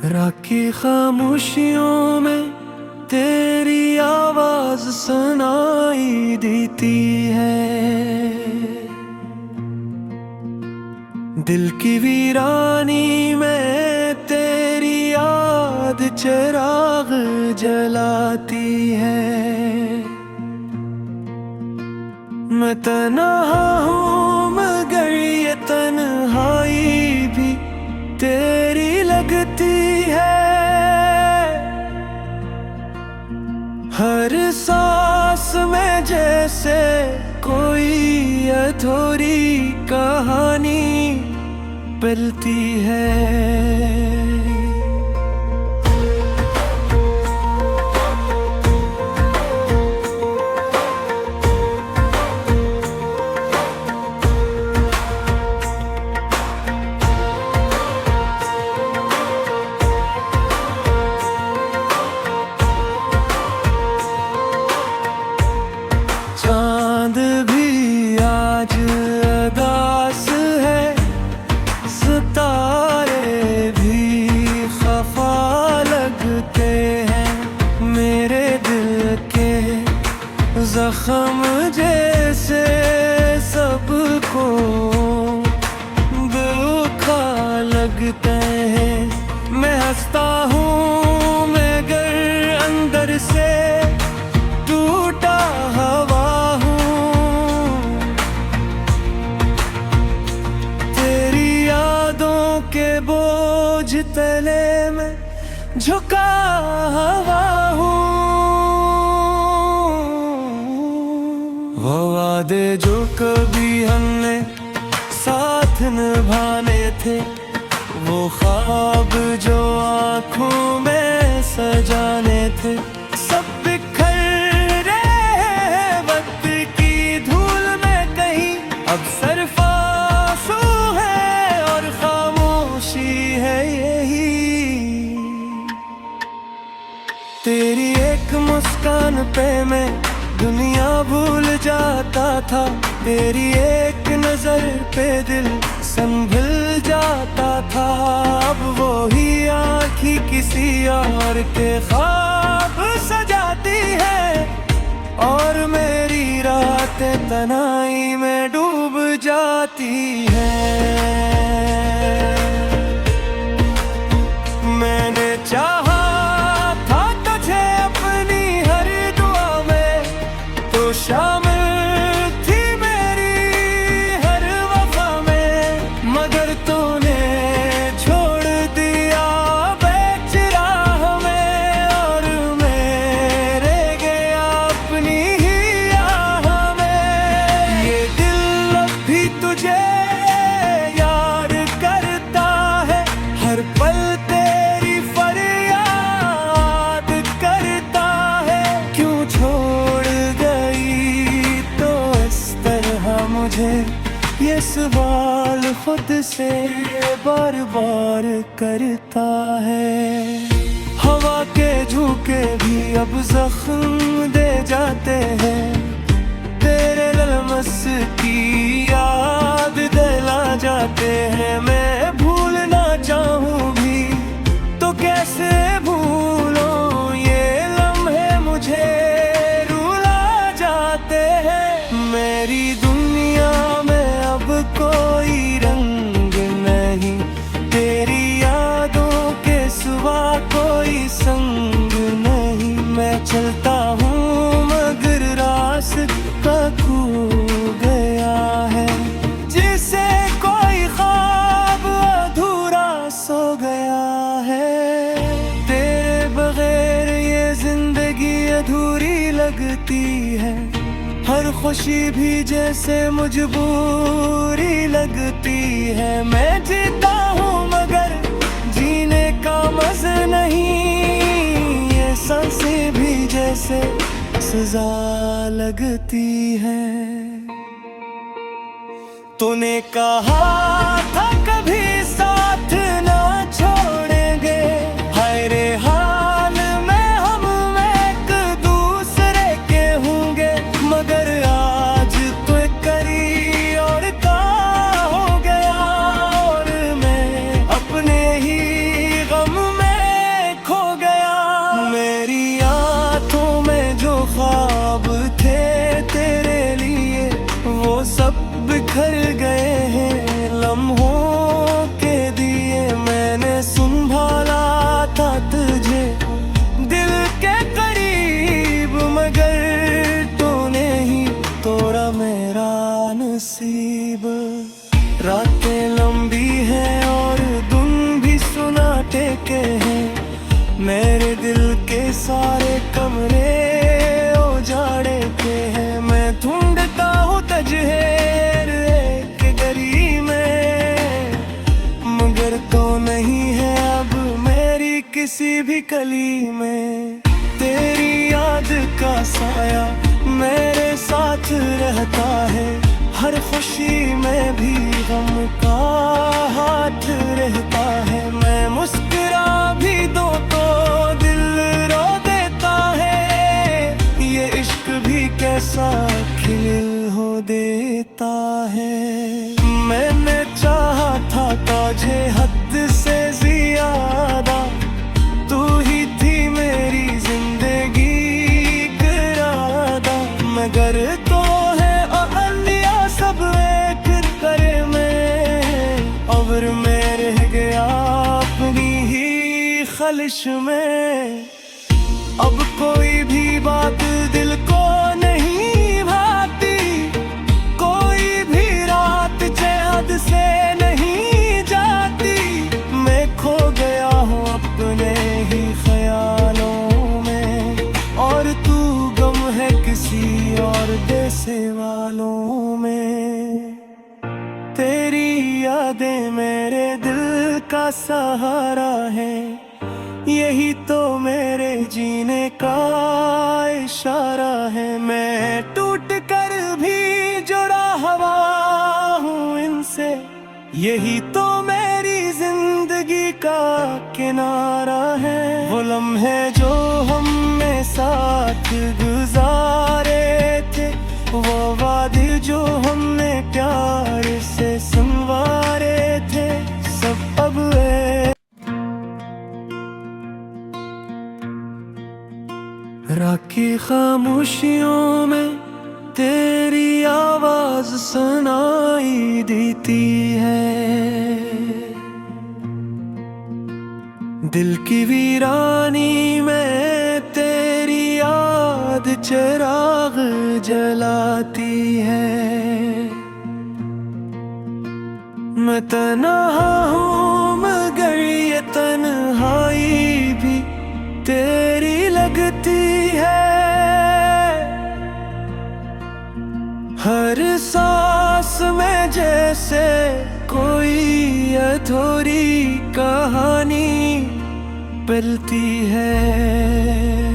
राखी खामोशियों में तेरी आवाज सुनाई देती है। दिल की वीरानी में तेरी याद चिराग जलाती है। मैं तन्हा हूँ मगर ये तन्हाई भी तेरी लगती है। हर सांस में जैसे कोई अधूरी कहानी पलती है। चांद भी आज उदास है, सितारे भी खफा लगते हैं। मेरे दिल के जख्म जैसे सबको दुखा लगते हैं। मैं हंसता हूँ मगर अंदर से टूटा हवा हूँ। तेरी यादों के बोझ तले में झुका हवा हूँ। वो वादे जो कभी हमने साथ निभाने थे, वो ख्वाब जो आँखों में सजाने थे, सब बिखर रहे वक्त की धूल में कहीं। अब सिर्फ आंसू है और खामोशी है यही। तेरी एक मुस्कान पे मैं दुनिया भूल जाता था। तेरी एक नजर पे दिल संभल जाता था। अब वो ही आँखी किसी और के ख्वाब सजाती है और मेरी रातें तन्हाई में डूब जाती है। मैंने चाहा था तुझे अपनी हर दुआ में, तो शामिल थी मेरी हर वफा में। मगर तूने छोड़ दिया बेच राह में और मैं रह गया अपनी ही आह में। ये दिल अब भी तुझे याद करता है, हर पल तेरी फरियाद करता है। क्यों छोड़ गई तो इस तरह मुझे, ये सवाल खुद से बार बार करता है। हवा के झोंके भी अब जख्म दे जाते हैं। तेरे ललमस की याद दिला जाते हैं। मैं भूलना चाहूँ भी तो कैसे भूलूं, ये लम्हे मुझे रुला जाते हैं। मेरी दुनिया में अब कोई रंग नहीं, तेरी यादों के सिवा कोई संग नहीं। मैं चलता हूँ मगर रास्ता खो गया है, जिसे कोई ख्वाब अधूरा सो गया है। तेरे बगैर ये जिंदगी अधूरी लगती है। हर खुशी भी जैसे मजबूरी लगती है। मैं जीता हूँ मगर जीने का मज़ा नहीं, ये सांसें भी जैसे सजा लगती है। तूने कहा था कभी साथ ना छोड़ेंगे, हाय रे हाल में हम एक दूसरे के होंगे। मगर आज तो करी और का हो गया और मैं अपने ही गम में रातें लंबी हैं और दिन भी सुनाटे के हैं। मेरे दिल के सारे कमरे उजाड़े के हैं। मैं ढूंढता हूँ तजहेर एक गली में, मगर तो नहीं है अब मेरी किसी भी गली में। तेरी याद का साया मेरे साथ रहता है, हर खुशी में भी गम का हाथ रहता है। मैं मुस्कुरा भी दूं तो दिल रो देता है, ये इश्क भी कैसा खिल हो देता है। मैंने चाहा था तुझे हद से ज्यादा, तू ही थी मेरी जिंदगी का इरादा। मगर तो है अलिया सब एक करे में, और मैं रह गया अपनी ही ख्वाहिश में। अब कोई भी बात दिल को नहीं भाती, कोई भी रात चाँद से नहीं जाती। मैं खो गया हूँ अपने ही ख्यालों में, और तू गम है किसी और देश वालों में। तेरी यादें मेरे दिल का सहारा है, यही तो मेरे जीने का इशारा है। मैं टूट कर भी जुड़ा हुआ हूँ इनसे, यही तो मेरी जिंदगी का किनारा है। वो लम्हे जो हमने साथ गुजारे थे, वो वादे जो हमने प्यार से सुनवारे थे, सब अब राखी खामोशियों में तेरी आवाज सुनाई देती है। दिल की वीरानी में तेरी याद चिराग जलाती है। मैं तन्हा हूँ मगर ये तन्हाई भी तेरी लगती है। हर सांस में जैसे कोई अधूरी कहानी पलती है।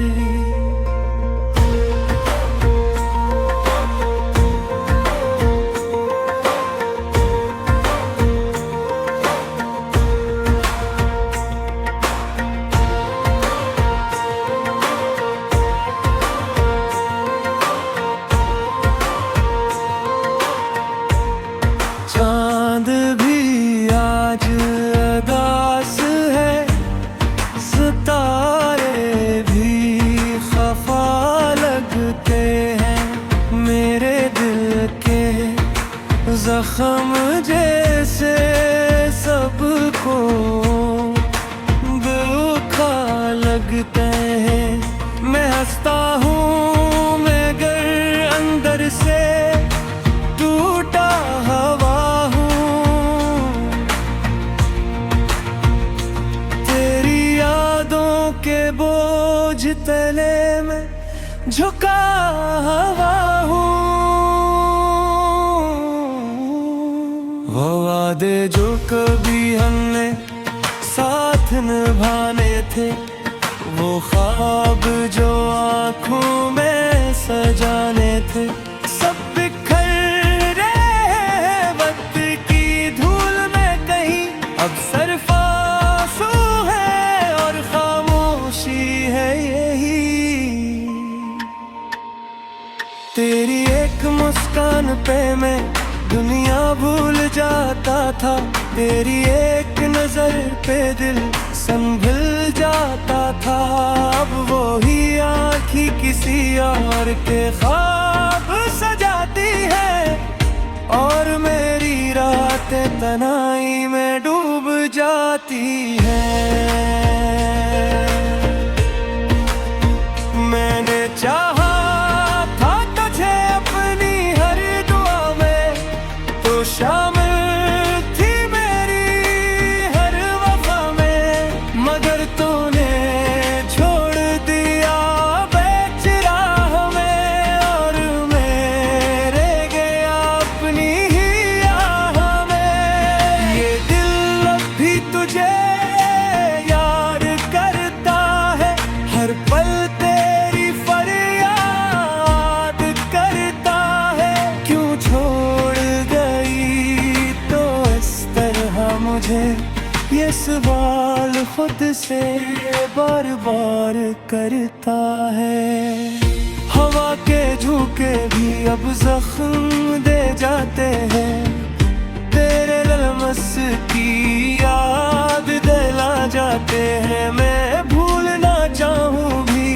चांद भी आज उदास है, सितारे भी खफा लगते हैं। मेरे दिल के जख्म जैसे सबको दुखा लगते हैं। मैं हंसता हूँ मगर अंदर से टूटा हवा हूँ। तेरी यादों के बोझ तले में झुका हवा हूँ। वो वादे जो कभी हमने साथ निभाने थे, वो ख्वाब जो आँखों में सजाने थे, सब बिखर रहे वक्त की धूल में कहीं। अब सिर्फ आंसू है और खामोशी है यही। तेरी एक मुस्कान पे मैं दुनिया भूल जाता था, तेरी एक नजर पे दिल संभल जाता था। अब वो ही आँखी किसी और के ख्वाब सजाती है, और मेरी रातें तन्हाई में डूब जाती है। मैंने चाहा था तुझे अपनी हर दुआ में, तो शामिल मुझे ये सवाल खुद से बार बार करता है। हवा के झोंके भी अब जख्म दे जाते हैं, तेरे लमस की याद दिला जाते हैं। मैं भूलना चाहूँ भी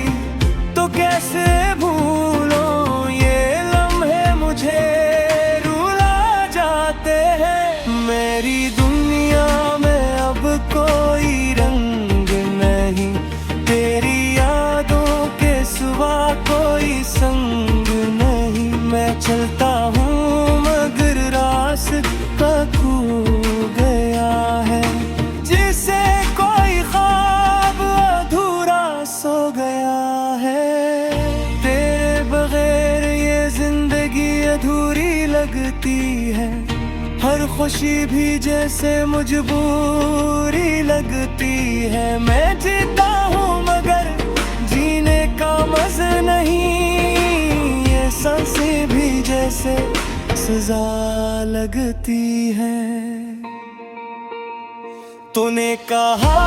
तो कैसे भूलूं, ये लम्हे मुझे रुला जाते हैं। मेरी दुनिया में अब कोई रंग नहीं, तेरी यादों के सिवा कोई संग नहीं। मैं चलता हूँ मगर रास्ता खो गया है, जिसे कोई ख्वाब अधूरा सो गया है। तेरे बगैर ये जिंदगी अधूरी लगती है, हर खुशी भी जैसे मजबूरी लगती है। मैं जीता हूँ मगर जीने का मज़ा नहीं, ये सांसें भी जैसे सजा लगती है। तूने कहा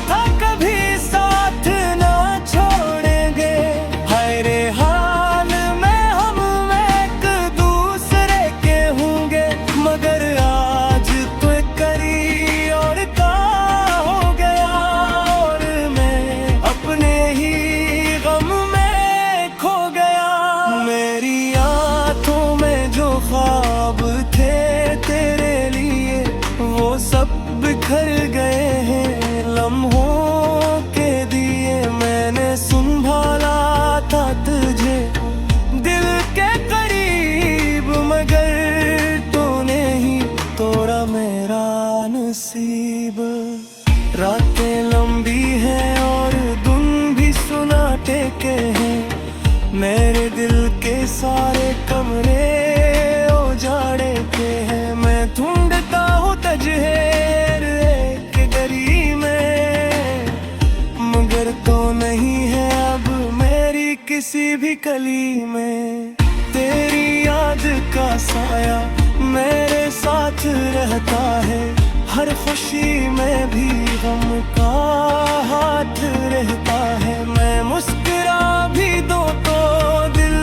था कभी साथ ना छोड़ेंगे, हाय रे हाल में हम एक दूसरे के होंगे। मगर आज तो करी और का हो गया, और मैं अपने ही गम में खो गया। मेरी आंखों में जो ख्वाब थे तेरे लिए, वो सब बिखर गए हैं लम्हों के दिए। मैंने संभाला था तुझे दिल के करीब, मगर तूने ही तोड़ा मेरा नसीब। रातें लंबी हैं और दिन भी सुनाटे के हैं, मेरे दिल के सारे कमरे उजाड़े के हैं। मैं ढूंढता हूँ तजहेर एक गली में, मगर तो नहीं है अब मेरी किसी भी कली में। तेरी याद का साया मेरे साथ रहता है, हर खुशी में भी गम का हाथ रहता है। मैं मुस्कुरा भी दो तो दिल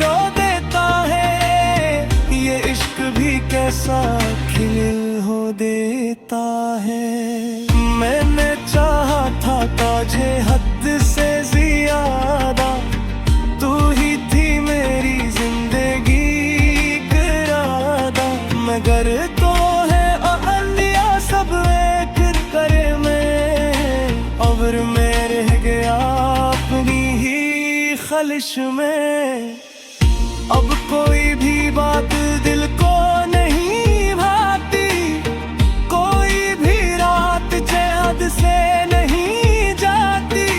रो देता है, ये इश्क भी कैसा खिल हो देता है। मैंने चाहा था तुझे हद से ज्यादा, तू ही थी मेरी जिंदगी करादा। मगर तो है अलिया सब एक करे में, और मैं रह गया अपनी ही ख्वाहिश में। अब कोई भी बात दिल को नहीं भाती, कोई भी रात चैन से नहीं जाती।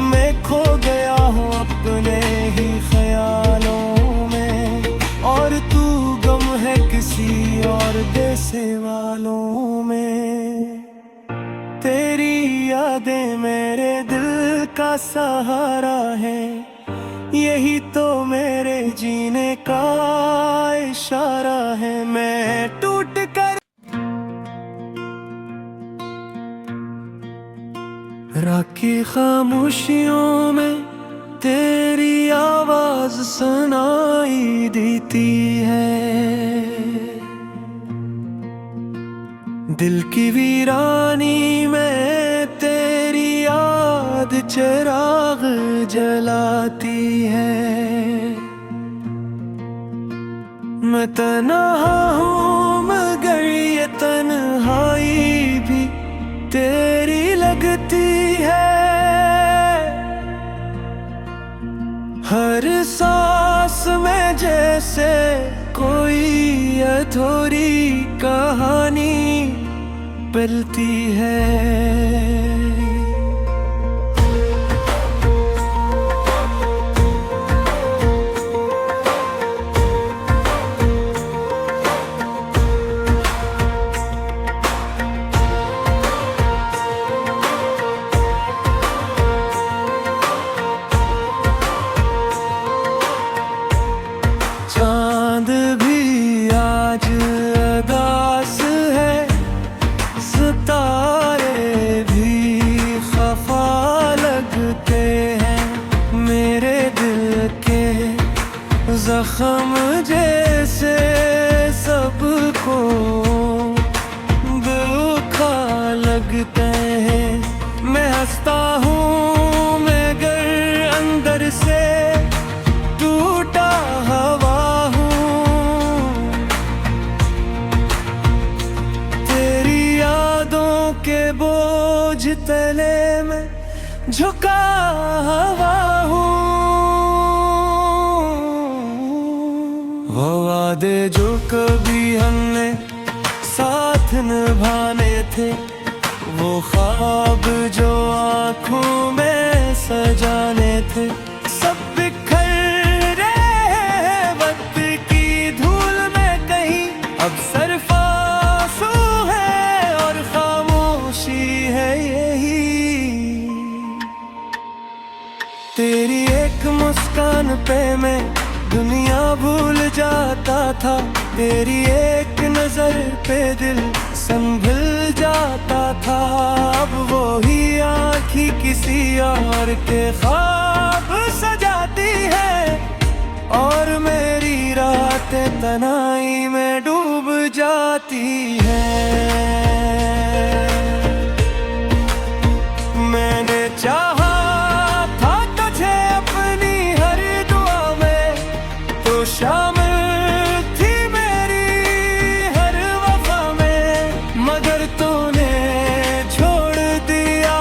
मैं खो गया हूँ अपने ही ख्यालों में, और तू गम है किसी और देश वालों में। तेरी यादें मेरे दिल का सहारा है, यही तो मेरे जीने का इशारा है। मैं टूट कर राखी खामोशियों में तेरी आवाज सुनाई देती है, दिल की वीरानी में तेरी याद चिराग जलाती है। मैं तन्हा हूँ मगर ये तन्हाई भी तेरी लगती है। हर सांस में जैसे कोई अधूरी कहानी पलती है। चांद भी आज उदास है, जख्म जैसे सबको दुखा लगते हैं। मैं हंसता हूँ मगर अंदर से टूटा हुआ हूँ। तेरी यादों के बोझ तले में झुका हुआ हूँ। वो वादे जो कभी हमने साथ निभाने थे, वो ख्वाब जो आँखों में सजाने थे, सब बिखर रहे वक्त की धूल में कहीं। अब सिर्फ आंसू है और खामोशी है यही। तेरी एक मुस्कान पे मैं दुनिया भूल जाता था, तेरी एक नजर पे दिल संभल जाता था। अब वो ही आँखी किसी और के ख्वाब सजाती है और मेरी रातें तन्हाई में डूब जाती है। मैंने चाहा शामिल थी मेरी हर वफा में, मगर तूने छोड़ दिया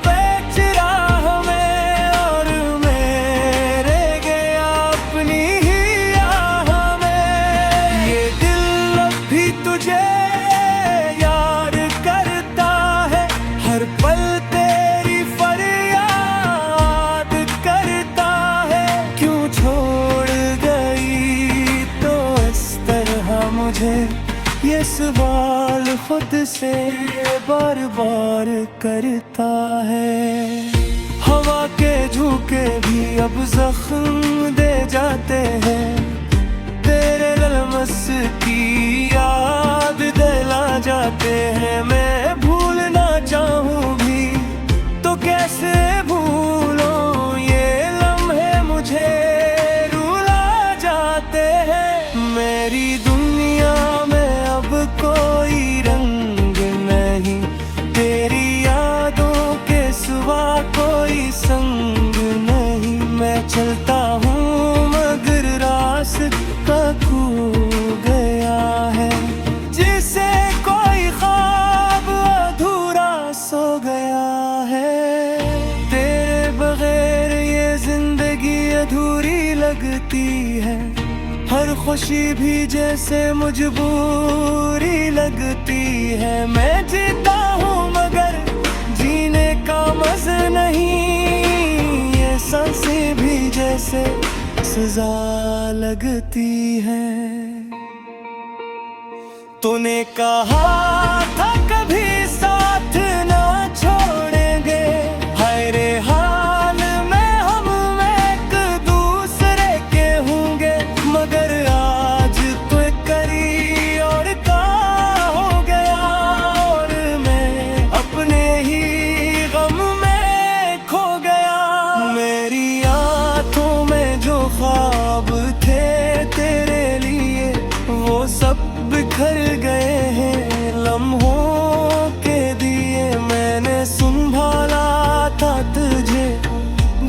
बेचराह में और मैं रह गया अपनी ही आह में। ये दिल अब भी तुझे याद करता है, हर पल तेरी फरियाद करता है। क्यों छोड़ मुझे ये सवाल खुद से बार बार करता है। हवा के झोंके भी अब जख्म दे जाते हैं, तेरे लमस की याद दिला जाते हैं। मैं भूलना चाहूँ भी तो कैसे भूलूं, ये लम्हे मुझे रुला जाते हैं। मेरी दुनिया में अब कोई रंग नहीं, तेरी यादों के सिवा कोई संग नहीं। मैं चलता हूँ मगर रास्ता खो गया है, जिसे कोई ख्वाब अधूरा सो गया है। तेरे बगैर ये जिंदगी अधूरी लगती है, हर खुशी भी जैसे मजबूरी लगती है। मैं जीता हूँ मगर जीने का मज़ा नहीं, ये सांसें भी जैसे सजा लगती है। तूने कहा था कभी साथ ना छोड़ेंगे, हाय रे हाल में हम एक दूसरे के होंगे। मगर आज तो करी और का हो गया और मैं अपने ही गम में खो गया। मेरी आँखों में जो ख्वाब थे तेरे लिए, वो सब बिखर गए हैं लम्हों के दिए। मैंने संभाला था तुझे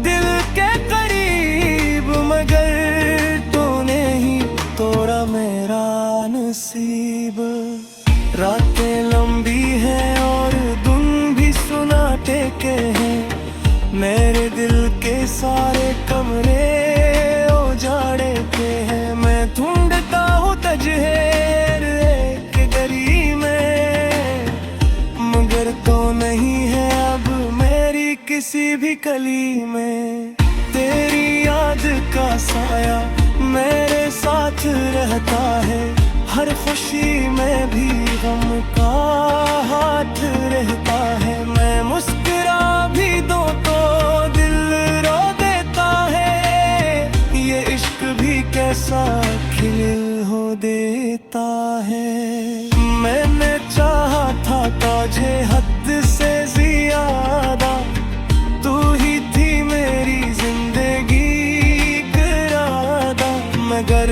दिल के करीब, मगर तूने ही तोड़ा मेरा नसीब। रातें लंबी हैं और दिन भी सुनाटे के हैं, मेरे दिल के सारे कमरे उजाड़े के हैं। मैं ढूंढता हूँ तजहेर एक गली में, मगर तो नहीं है अब मेरी किसी भी कली में। तेरी याद का साया मेरे साथ रहता है, हर खुशी में भी गम का हाथ रहता है। मैं मुस्कुरा भी दूं तो दिल रो देता है, ये इश्क भी कैसा खिल हो देता है। मैंने चाहा था तुझे हद से ज्यादा, तू ही थी मेरी जिंदगी का इरादा। मगर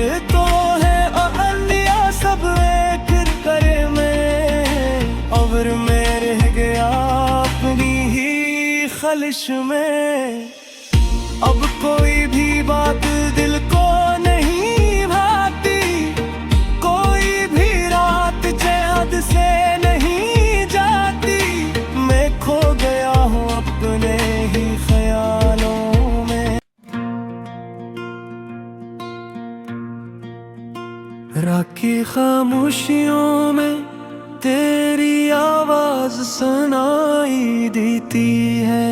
खलिश में। अब कोई भी बात दिल को नहीं भाती, कोई भी रात चैन से नहीं जाती। मैं खो गया हूँ अपने ही ख्यालों में। राखी खामोशियों में तेरी आवाज सुनाई देती है।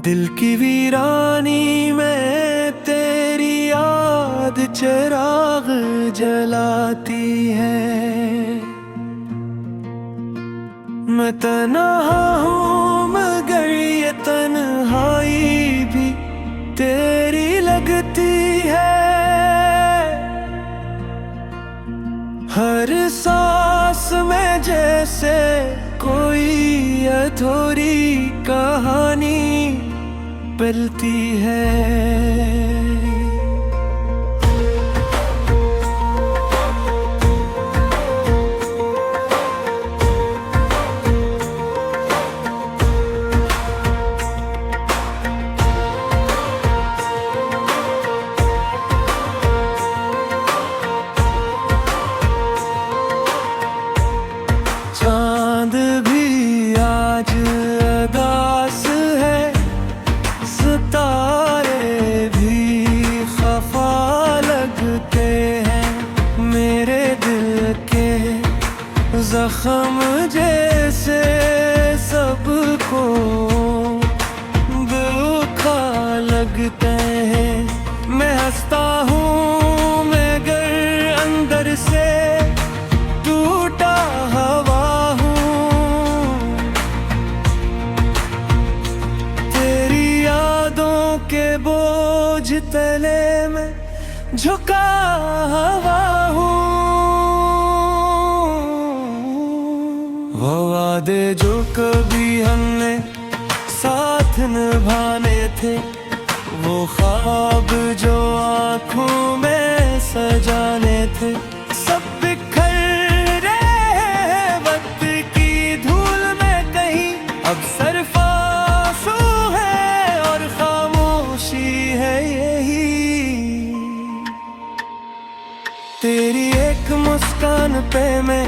दिल की वीरानी में तेरी याद चिराग जलाती है। मैं तन्हा हूँ मगर ये तन्हाई भी तेरी लगती है। हर सांस में जैसे कोई अधूरी कहानी पलती है। चांद भी आज उदास है, सितारे भी खफा लगते हैं। मेरे दिल के जख्म जैसे सबको दुखा लगते हैं। मैं हंसता हूँ मगर अंदर से टूटा हवा हूँ। तेरी यादों के बोझ तले में झुका हवा हूँ। वो वादे जो कभी हमने साथ निभाने थे, वो ख्वाब जो आँखों में सजाने थे, सब बिखर रहे वक्त की धूल में कहीं। अब सिर्फ आंसू है और खामोशी है यही। तेरी एक मुस्कान पे मैं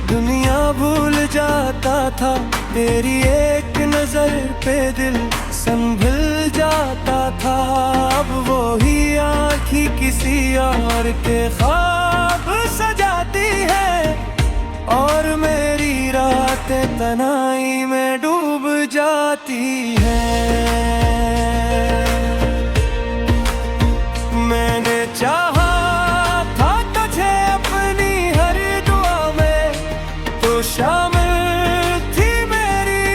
दुनिया भूल जाता था। तेरी एक नजर पे दिल संभल जाता था। अब वो ही आँखी किसी और के ख्वाब सजाती है और मेरी रातें तन्हाई में डूब जाती है। मैंने चाहा था तुझे अपनी हर दुआ में, तो शामिल थी मेरी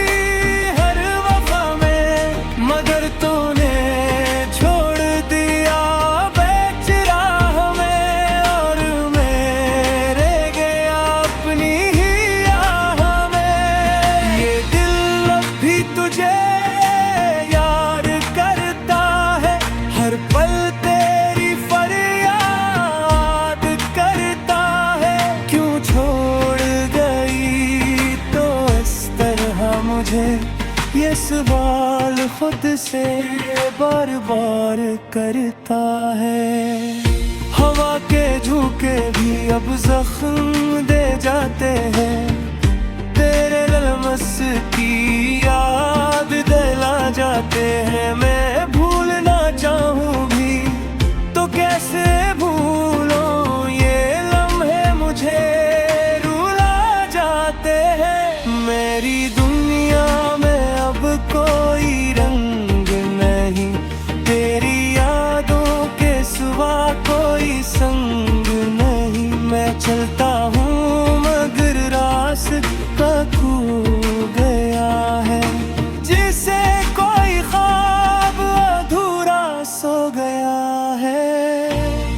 हर वफा में। मगर तूने छोड़ दिया बेच राह में और मैं रह गया अपनी ही आह में। ये दिल अब भी तुझे याद करता है, हर पल तेरी फरियाद करता है। क्यों छोड़ गई तो इस तरह मुझे, ये सवाल खुद से बार बार करता है। हवा के झोंके भी अब जख्म दे जाते हैं। तेरे ललमस की याद दिला जाते हैं। मैं भूलना चाहूँ भी तो कैसे भूलूं, ये लम्हे मुझे रुला जाते हैं। मेरी दुनिया में अब कोई रंग नहीं, तेरी यादों के सिवा कोई संग नहीं। मैं चलता हूँ मगर रास्ता खो गया है, जिसे कोई ख्वाब अधूरा सो गया है।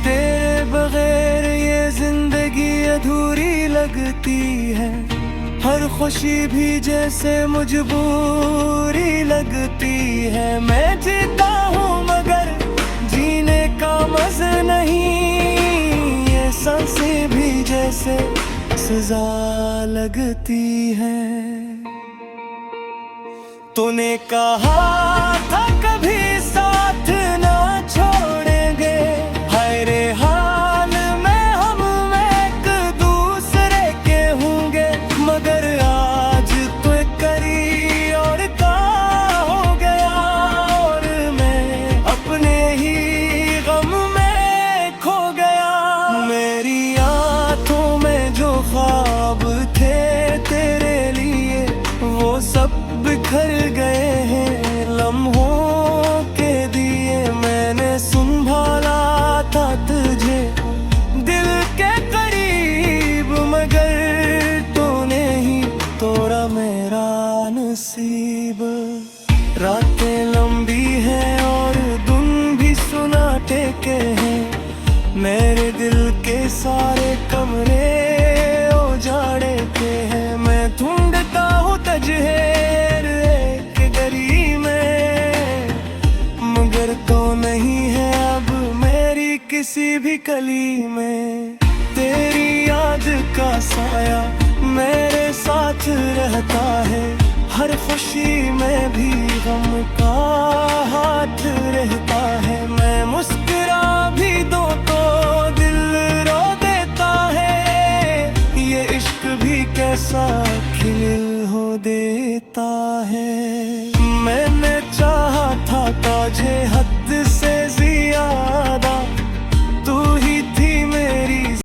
तेरे बगैर ये जिंदगी अधूरी लगती है। हर खुशी भी जैसे मजबूरी लगती है। मैं जीता हूँ मगर जीने का मजा नहीं, ये सांसें भी जैसे सजा लगती है। तूने कहा था कभी साथ ना छोड़ेंगे, हाय रे हाल में हम एक दूसरे के होंगे, मगर आज तो करी और का हो गया, और मैं अपने ही गम में खो गया। मेरी आंखों में जो ख्वाब थे तेरे लिए, वो सब बिखर गए हैं लम्हों के दिए। मैंने संभाला था तुझे दिल के करीब, मगर तूने ही तोड़ा मेरा नसीब। रातें लंबी हैं और दिन भी सुनाटे के हैं, मेरे दिल के सारे कमरे उजाड़े के हैं। मैं ढूंढता हूँ तजहेर एक गली में, मगर तो नहीं है अब मेरी किसी भी कली में। तेरी याद का साया मेरे साथ रहता है, हर खुशी में भी गम का हाथ रहता है। मैं मुस्कुरा भी दूं तो दिल रो देता है, ये इश्क भी कैसा खिल हो देता है। मैंने चाहा था तुझे हद